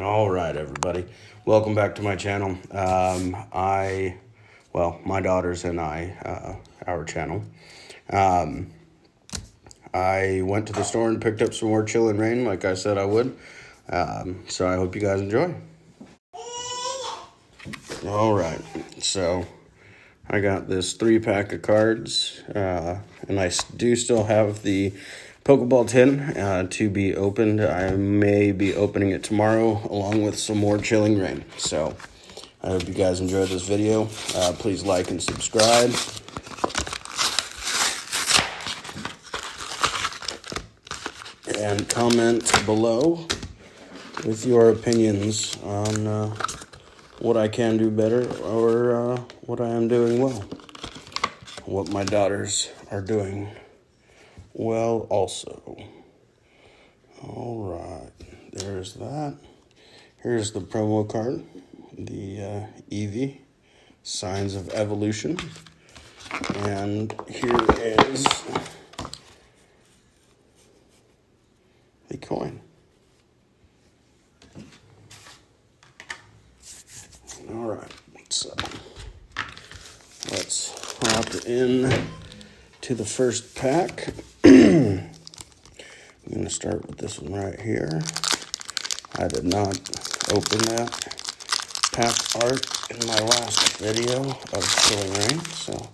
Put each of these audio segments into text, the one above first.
All right, everybody. Welcome back to my channel. My daughters and I, our channel. I went to the store and picked up some more Chill and Reign like I said I would. So I hope you guys enjoy. All right, so I got this 3-pack of cards, and I do still have the Pokeball tin to be opened. I may be opening it tomorrow along with some more Chilling Reign. So I hope you guys enjoyed this video. Please like and subscribe. And comment below with your opinions on what I can do better or what I am doing well. What my daughters are doing well also. All right, there's that. Here's the promo card, the Eevee, Signs of Evolution. And here is the coin. All right, so let's hop in to the first pack. I'm going to start with this one right here. I did not open that pack art in my last video of Chilling Reign, so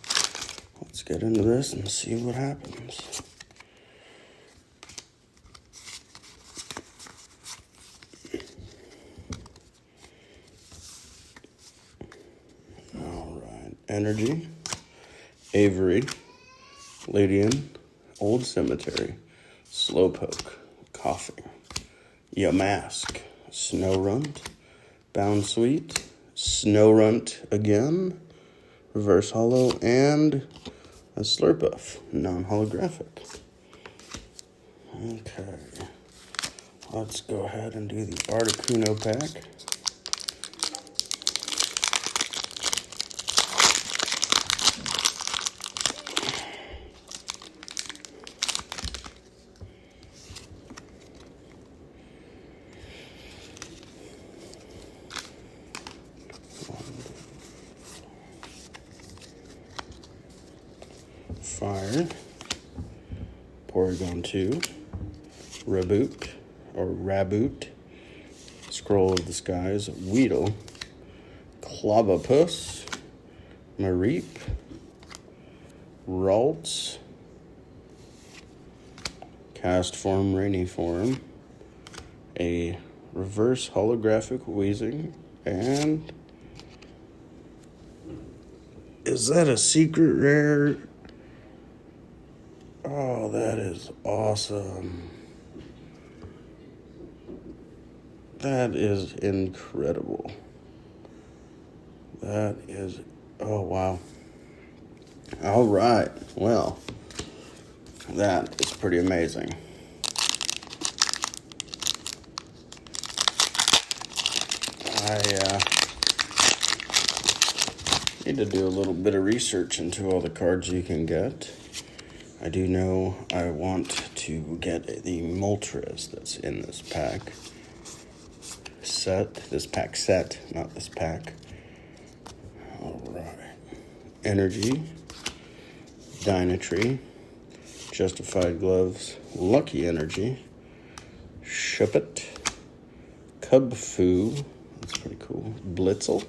let's get into this and see what happens. All right, Energy, Avery, Ladian, Old Cemetery, Slowpoke, Coughing, Yamask, Snowrunt, Bounsweet, Snowrunt again, Reverse Holo, and a Slurpuff, non-holographic. Okay, let's go ahead and do the Articuno pack. Fire, Porygon 2, Raboot, Scroll of the Skies, Weedle, Clobbopus, Mareep, Ralts, Cast Form, Rainy Form, a Reverse Holographic Weezing, and is that a secret rare? Oh, that is awesome. That is incredible. That is, oh, wow. All right, well, that is pretty amazing. I need to do a little bit of research into all the cards you can get. I do know I want to get the Moltres that's in this pack set. Not this pack. All right. Energy, Dynatree, Justified Gloves, Lucky Energy, Shuppet, Cubfoo, that's pretty cool, Blitzel,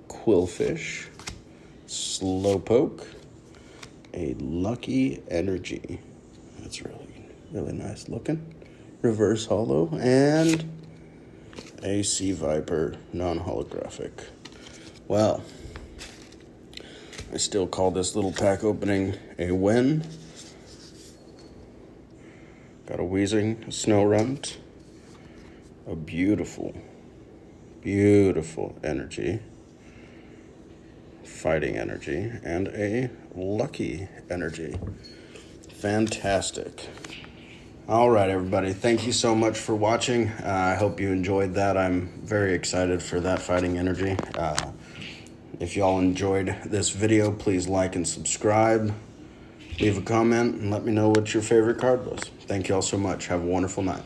Quillfish, Slowpoke, a Lucky Energy. That's really nice looking. Reverse Holo, and a Sea Viper non-holographic. Well, I still call this little pack opening a win. Got a Weezing, a Snowrunt, a beautiful Energy, Fighting Energy, and a Lucky Energy. Fantastic. All right, everybody. Thank you so much for watching. I hope you enjoyed that. I'm very excited for that Fighting Energy. If y'all enjoyed this video, please like and subscribe. Leave a comment and let me know what your favorite card was. Thank y'all so much. Have a wonderful night.